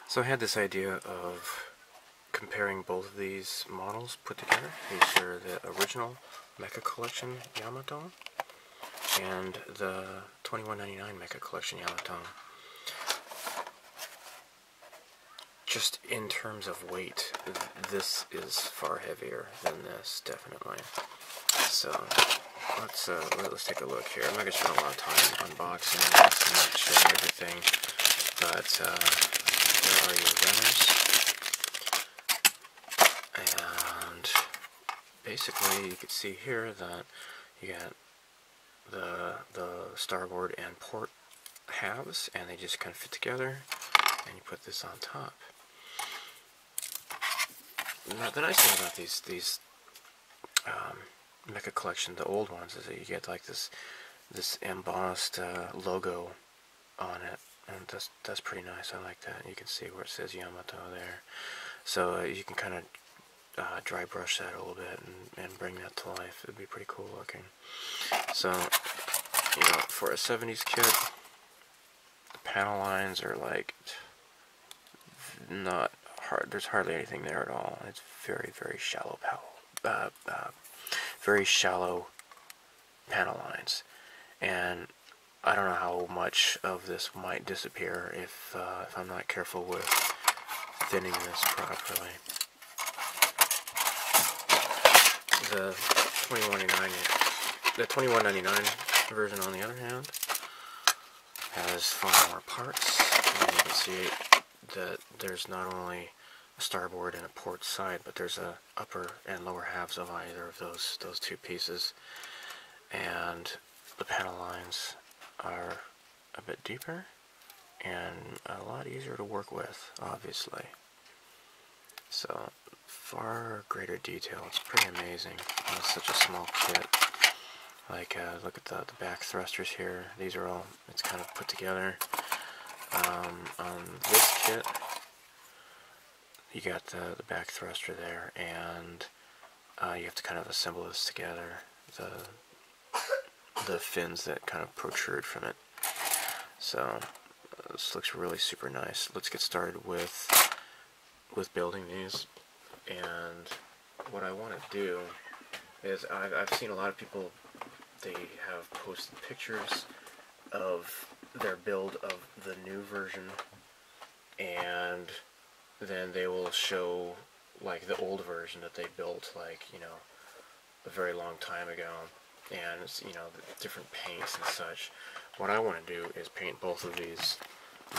So I had this idea of comparing both of these models put together. These are the original Mecha Collection Yamato and the $21.99 Mecha Collection Yamato. Just in terms of weight, this is far heavier than this, definitely. So let's take a look here. I'm not gonna spend a lot of time unboxing this and not showing everything, but there are your runners, and basically you can see here that you got the starboard and port halves, and they just kind of fit together, and you put this on top. Now, the nice thing about these Mecha Collection, the old ones, is that you get like this embossed logo on it, and that's pretty nice. I like that. You can see where it says Yamato there, so you can kind of dry brush that a little bit and bring that to life. It'd be pretty cool looking. So, you know, for a 70s kit, the panel lines are like not hard. There's hardly anything there at all. It's very, very shallow very shallow panel lines, and I don't know how much of this might disappear if I'm not careful with thinning this properly. The $21.99 version, on the other hand, has far more parts, and you can see that there's not only a starboard and a port side, but there's a upper and lower halves of either of those two pieces, and the panel lines are a bit deeper and a lot easier to work with, obviously. So far greater detail. It's pretty amazing. It's such a small kit. Like look at the back thrusters here. These are all, it's kind of put together. On this kit, you got the back thruster there, and you have to kind of assemble this together. The fins that kind of protrude from it. So this looks really super nice. Let's get started with building these. And what I want to do is I've seen a lot of people, they have posted pictures of their build of the new version, and then they will show like the old version that they built, like, you know, a very long time ago, and it's, you know, the different paints and such. What I want to do is paint both of these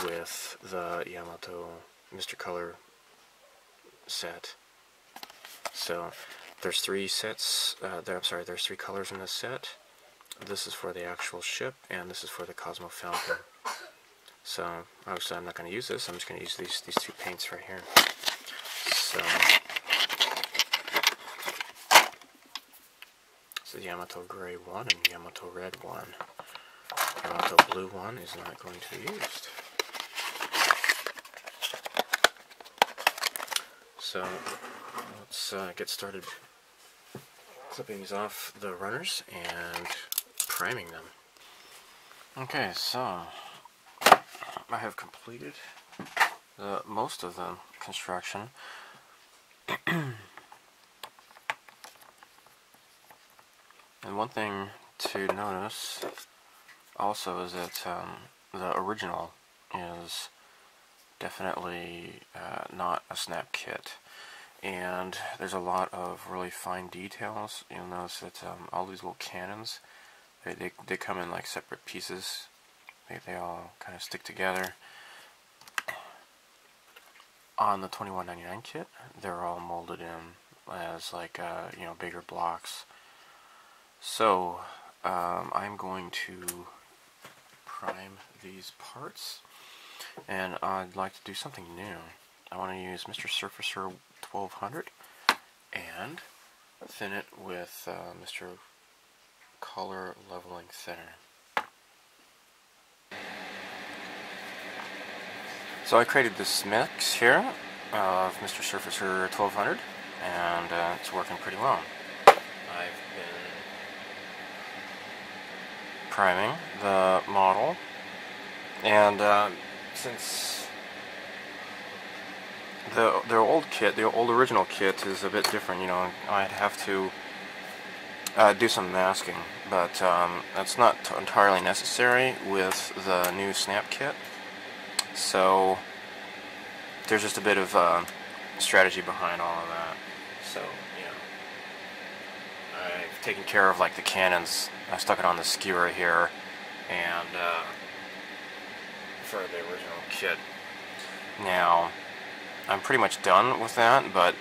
with the Yamato Mr. Color set. So there's three sets. There's three colors in this set. This is for the actual ship, and this is for the Cosmo Falcon. So obviously I'm not going to use this. I'm just going to use these two paints right here. So this is Yamato Gray 1 and Yamato Red 1. Yamato Blue 1 is not going to be used. So let's get started clipping these off the runners and priming them. Okay, so I have completed most of the construction. And one thing to notice also is that the original is definitely not a snap kit, and there's a lot of really fine details. You'll notice that all these little cannons, they come in like separate pieces. They all kind of stick together. On the $21.99 kit, they're all molded in as like you know, bigger blocks. So I'm going to prime these parts, and I'd like to do something new. I want to use Mr. Surfacer 1200 and thin it with Mr. Color Leveling Thinner. So I created this mix here of Mr. Surfacer 1200, and it's working pretty well. I've been priming the model, and since the old kit, the old original kit, is a bit different. You know, I'd have to do some masking, but that's not entirely necessary with the new snap kit. So there's just a bit of strategy behind all of that. So, you know, I've taken care of like the cannons. I stuck it on the skewer here, and for the original kit. Now, I'm pretty much done with that, but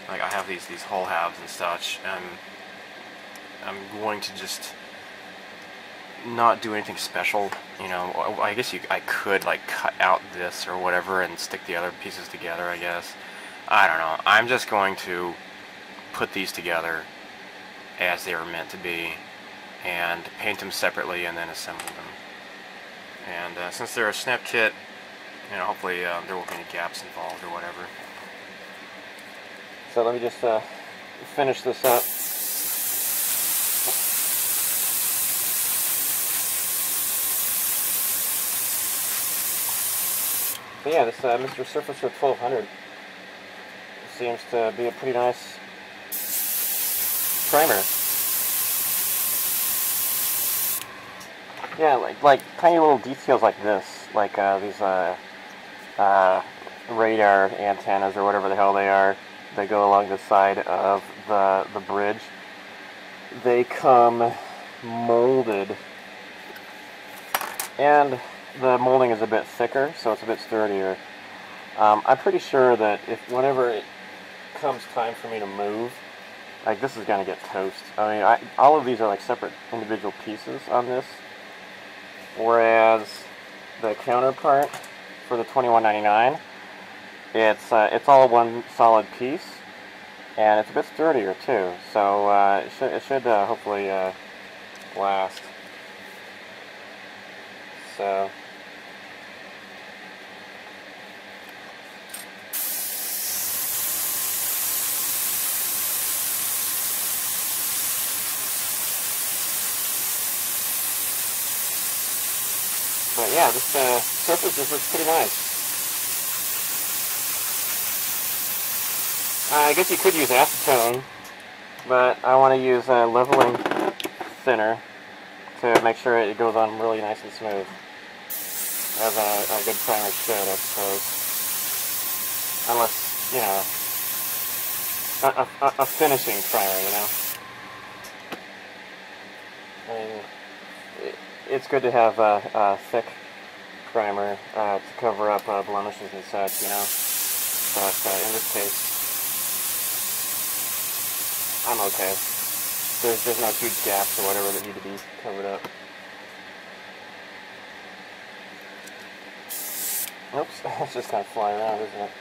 like I have these hole halves and such, and I'm going to just not do anything special. You know, I guess I could like cut out this or whatever and stick the other pieces together, I guess. I don't know. I'm just going to put these together as they were meant to be and paint them separately and then assemble them. And since they're a snap kit, you know, hopefully there won't be any gaps involved or whatever. So let me just finish this up. So yeah, this Mr. Surfacer 1200 seems to be a pretty nice primer. Yeah, like tiny little details like this, like these radar antennas or whatever the hell they are. They go along the side of the bridge. They come molded, and the molding is a bit thicker, so it's a bit sturdier. I'm pretty sure that whenever it comes time for me to move, like this is gonna get toast. I mean, all of these are like separate individual pieces on this, whereas the counterpart for the $21.99, it's all one solid piece, and it's a bit sturdier too. So it should hopefully last. So. But yeah, this surface just looks pretty nice. I guess you could use acetone, but I want to use a leveling thinner to make sure it goes on really nice and smooth, as a good primer should, I suppose. Unless, you know, a finishing primer, you know. I mean, it's good to have a thick primer to cover up blemishes and such, you know. But in this case, I'm okay. There's no huge gaps or whatever that need to be covered up. Oops, it's just kind of fly around, isn't it?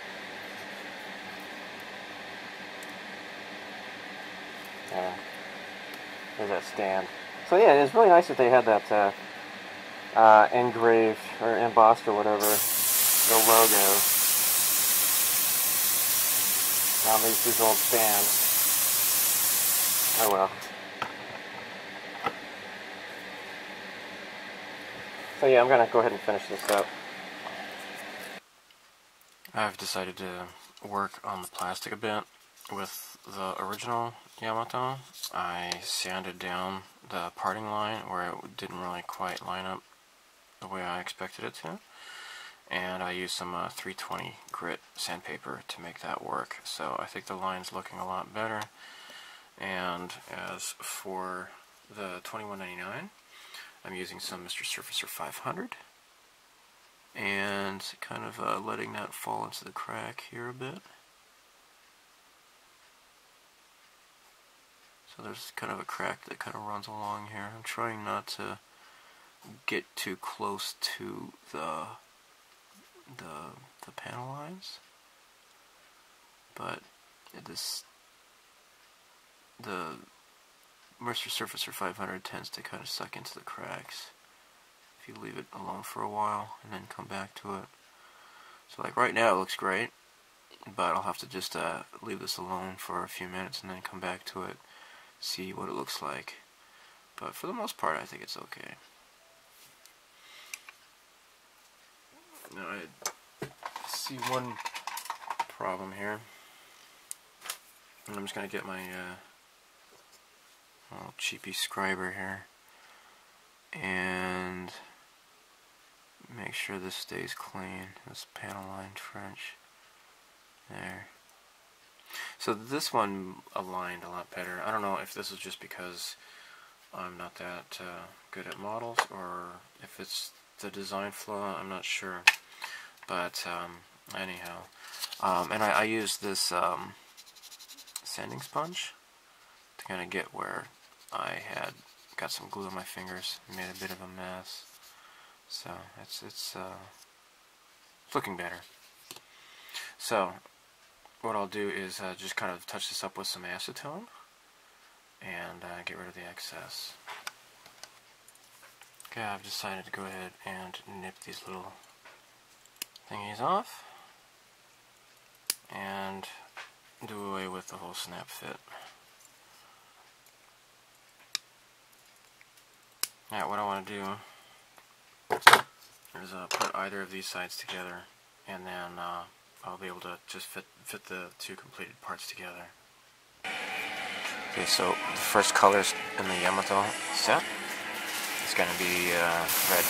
Yeah. There's that stand. So yeah, it's really nice that they had that engraved or embossed or whatever, the logo on these old stands. Oh well. So yeah, I'm gonna go ahead and finish this up. I've decided to work on the plastic a bit with the original Yamato. I sanded down the parting line where it didn't really quite line up the way I expected it to, and I used some 320 grit sandpaper to make that work. So I think the line's looking a lot better. And as for the $21.99, I'm using some Mr. Surfacer 500 and kind of letting that fall into the crack here a bit. So there's kind of a crack that kind of runs along here. I'm trying not to get too close to the panel lines, but the Mr. Surfacer 500 tends to kind of suck into the cracks if you leave it alone for a while and then come back to it. So like right now it looks great, but I'll have to just leave this alone for a few minutes and then come back to it, see what it looks like. But for the most part I think it's okay. Now I see one problem here. And I'm just going to get my little cheapy scriber here and make sure this stays clean. This panel lined French. There. So this one aligned a lot better. I don't know if this is just because I'm not that good at models or if it's the design flaw, I'm not sure. But anyhow, and I used this sanding sponge to kind of get where I had got some glue on my fingers, made a bit of a mess. So it's looking better. So what I'll do is just kind of touch this up with some acetone and get rid of the excess. Okay, I've decided to go ahead and nip these little thingies off and do away with the whole snap fit. Now what I want to do is put either of these sides together, and then I'll be able to just fit the two completed parts together. Okay, so the first colors in the Yamato set is going to be red.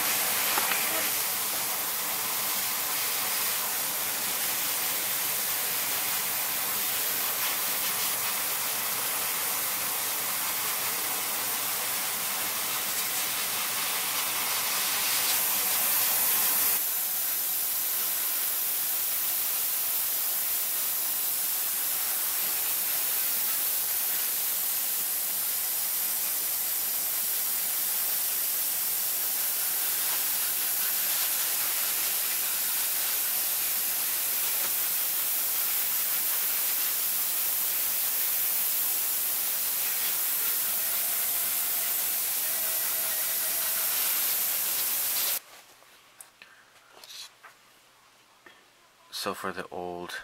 So for the old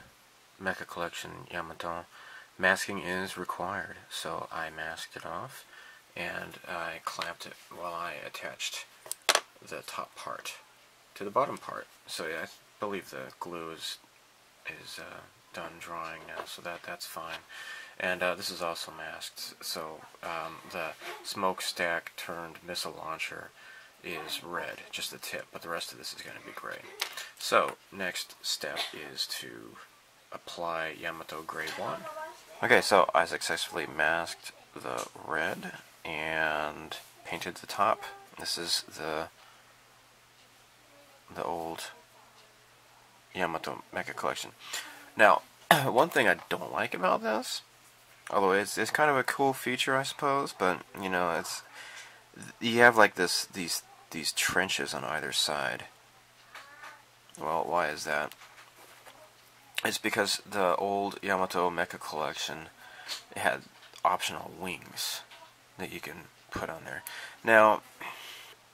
Mecha Collection Yamato, masking is required. So I masked it off and I clamped it while I attached the top part to the bottom part. So yeah, I believe the glue is done drying now, so that's fine. And this is also masked. So the smokestack turned missile launcher is red, just the tip, but the rest of this is going to be gray. So, next step is to apply Yamato Grade 1. Okay, so I successfully masked the red and painted the top. This is the old Yamato Mecha Collection. Now, one thing I don't like about this, although it's kind of a cool feature, I suppose, but you know, it's you have like these trenches on either side. Well, why is that? It's because the old Yamato Mecha Collection had optional wings that you can put on there. Now,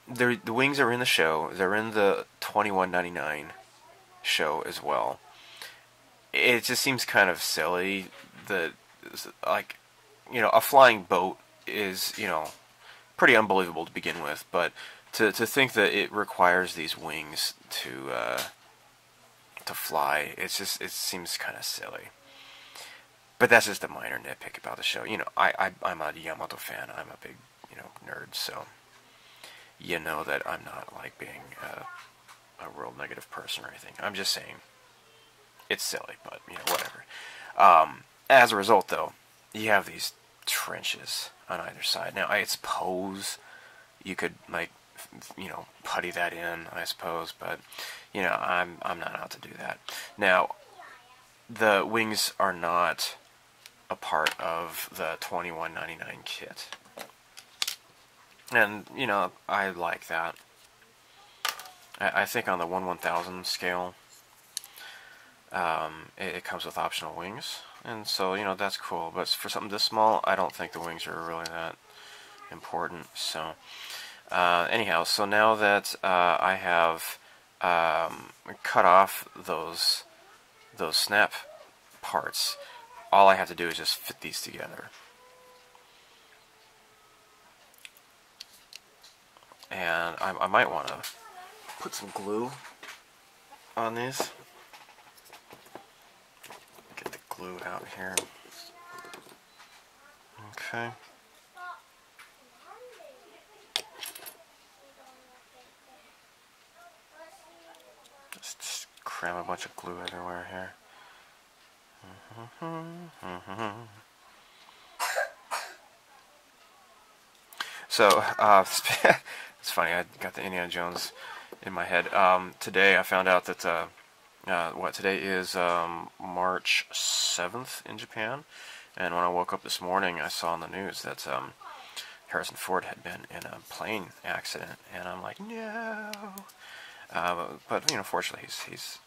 the wings are in the show. They're in the $21.99 show as well. It just seems kind of silly that, like, you know, a flying boat is, you know, pretty unbelievable to begin with, but to think that it requires these wings to fly, it seems kind of silly. But that's just a minor nitpick about the show. You know, I'm a Yamato fan. I'm a big, you know, nerd, so you know that I'm not like being a real negative person or anything. I'm just saying it's silly, but you know, whatever. As a result, though, you have these trenches on either side. Now, I suppose you could, like, you know, putty that in, I suppose, but you know, I'm not out to do that. Now, the wings are not a part of the $21.99 kit, and you know, I like that. I think on the 1/1000 scale, it comes with optional wings, and so you know, that's cool. But for something this small, I don't think the wings are really that important. So anyhow, so now that I have cut off those snap parts, all I have to do is just fit these together. And I might want to put some glue on these. glue out here. Okay. Just cram a bunch of glue everywhere here. So, it's funny, I got the Indiana Jones in my head. Today I found out that, today is March 7th in Japan, and when I woke up this morning I saw on the news that Harrison Ford had been in a plane accident, and I'm like, no! But you know, fortunately he's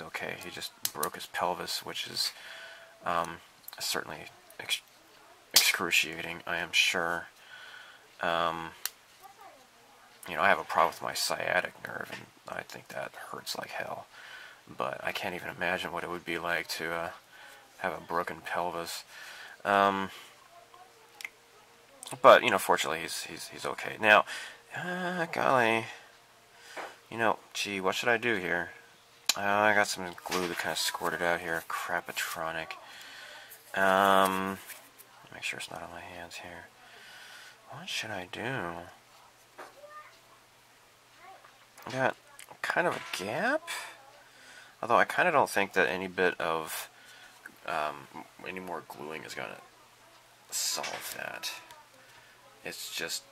okay. He just broke his pelvis, which is certainly excruciating, I am sure. You know, I have a problem with my sciatic nerve, and I think that hurts like hell. But I can't even imagine what it would be like to have a broken pelvis. But you know, fortunately, he's okay now. Golly, you know, gee, what should I do here? I got some glue that kind of squirted out here. Crapatronic. Make sure it's not on my hands here. What should I do? I got kind of a gap. Although I kind of don't think that any bit of any more gluing is going to solve that. It's just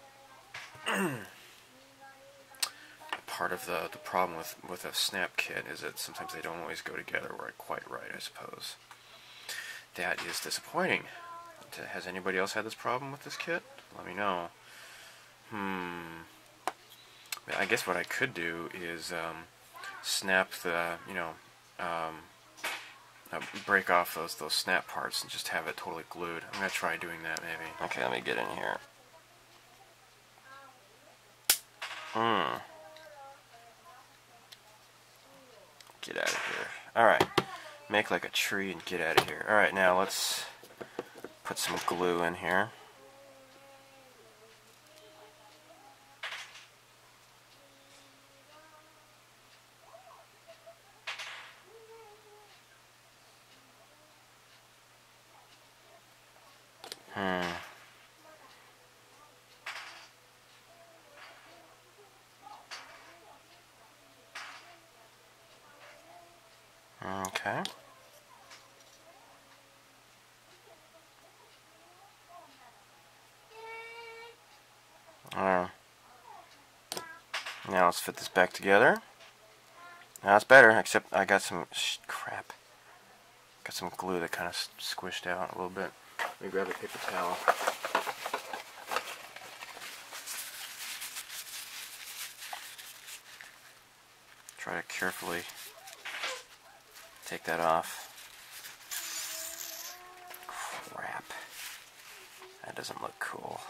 part of the problem with a snap kit is that sometimes they don't always go together quite right, I suppose. That is disappointing. Has anybody else had this problem with this kit? Let me know. I guess what I could do is snap the, you know, break off those snap parts and just have it totally glued. I'm going to try doing that maybe. Okay, let me get in here. Get out of here. Alright. Make like a tree and get out of here. Alright, now let's put some glue in here. Okay. Now let's fit this back together. Now it's better, except I got some crap. Got some glue that kind of squished out a little bit. Let me grab a paper towel. Try to carefully take that off. Crap. That doesn't look cool.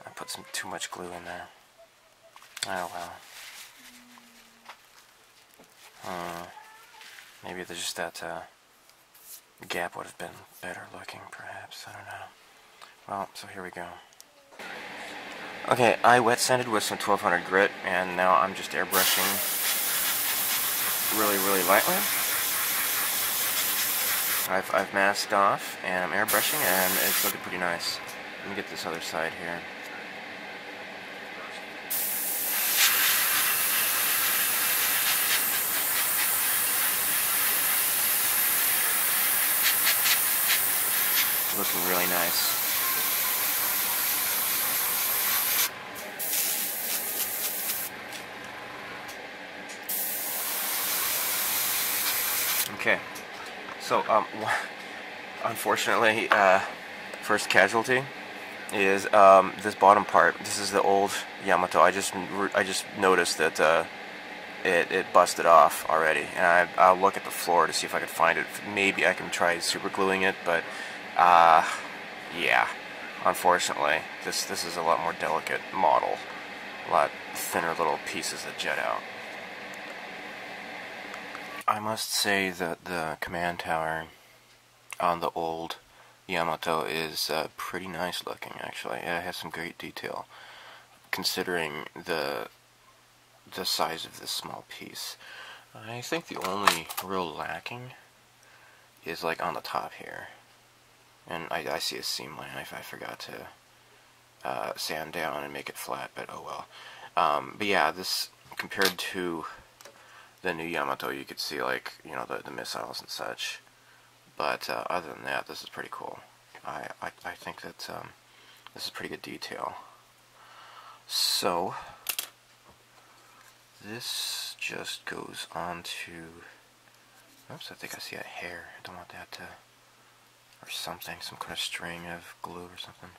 I put some too much glue in there. Oh well. Maybe there's just that gap would have been better looking, perhaps. I don't know. Well, so here we go. Okay, I wet sanded with some 1200 grit, and now I'm just airbrushing really, really lightly. I've masked off, and I'm airbrushing, and it's looking pretty nice. Let me get this other side here. Looking really nice. Okay, so unfortunately, first casualty is this bottom part. This is the old Yamato. I just noticed that it busted off already, and I'll look at the floor to see if I can find it. Maybe I can try super gluing it, but yeah, unfortunately, this is a lot more delicate model, a lot thinner little pieces that jet out. I must say that the command tower on the old Yamato is pretty nice looking, actually. It has some great detail, considering the size of this small piece. I think the only real lacking is like on the top here. And I see a seam line. I forgot to sand down and make it flat, but oh well. But yeah, this, compared to the new Yamato, you could see, like, you know, the missiles and such. But other than that, this is pretty cool. I think that this is pretty good detail. So this just goes on to, oops, I think I see a hair. I don't want that to, or something, some kind of string of glue or something.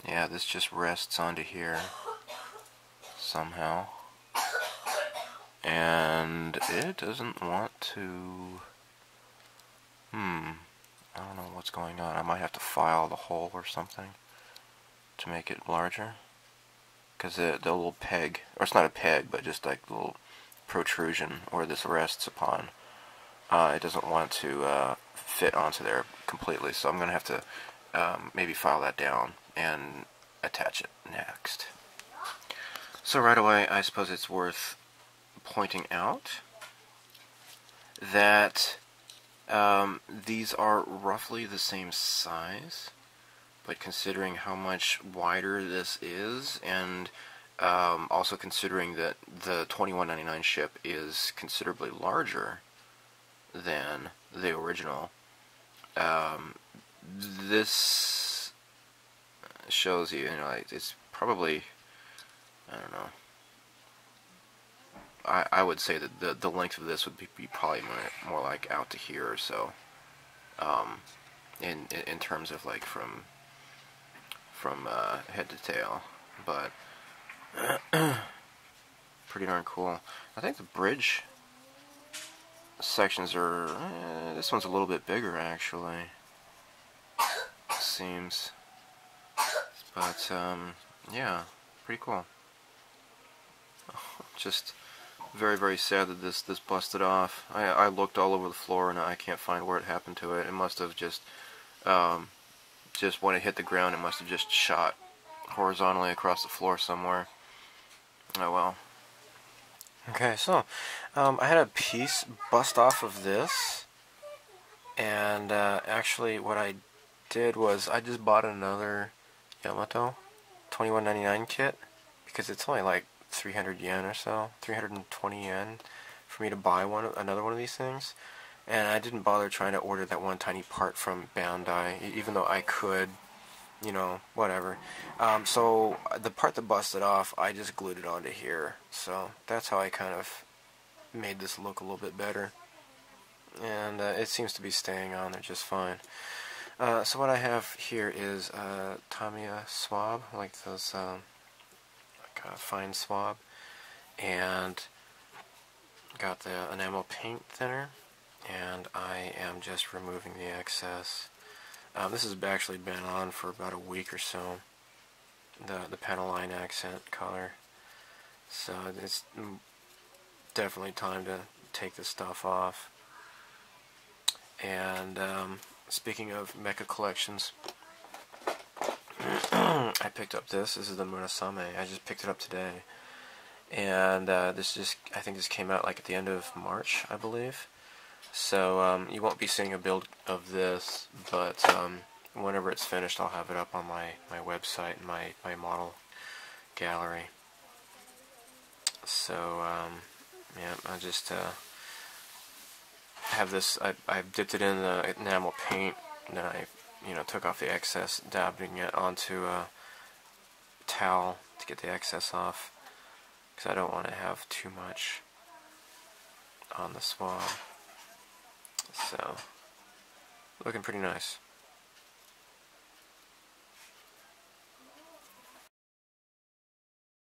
Yeah, this just rests onto here somehow. And it doesn't want to, I don't know what's going on. I might have to file the hole or something to make it larger. Because the little peg, or it's not a peg, but just like the little protrusion where this rests upon, it doesn't want to fit onto there completely. So I'm going to have to maybe file that down and attach it next. So right away, I suppose it's worth pointing out that these are roughly the same size, but considering how much wider this is, and also considering that the $21.99 ship is considerably larger than the original, this shows you, it's probably, I don't know, I would say that the length of this would be probably more like out to here or so, in terms of like from head to tail, but pretty darn cool. I think the bridge sections are, this one's a little bit bigger actually, it seems, but yeah, pretty cool. Just very, very sad that this busted off. I looked all over the floor and I can't find where it happened to it. It must have just when it hit the ground, it must have just shot horizontally across the floor somewhere. Oh well. Okay, so I had a piece bust off of this, and actually what I did was I just bought another Yamato $21.99 kit, because it's only like 300 yen or so, 320 yen for me to buy another one of these things. And I didn't bother trying to order that one tiny part from Bandai, even though I could, you know, whatever. So the part that busted off, I just glued it onto here. So that's how I kind of made this look a little bit better. And it seems to be staying on there just fine. So what I have here is Tamiya swab, like those fine swab, and got the enamel paint thinner, and I am just removing the excess. This has actually been on for about a week or so, the panel line accent color, so it's definitely time to take this stuff off. And speaking of Mecha Collections, I picked up this is the Murasame. I just picked it up today, and I think this came out like at the end of March, I believe. So you won't be seeing a build of this, but whenever it's finished, I'll have it up on my website and my model gallery. So yeah, I just have this. I dipped it in the enamel paint, and then I took off the excess, dabbing it onto a towel to get the excess off, because I don't want to have too much on the swab. So, looking pretty nice.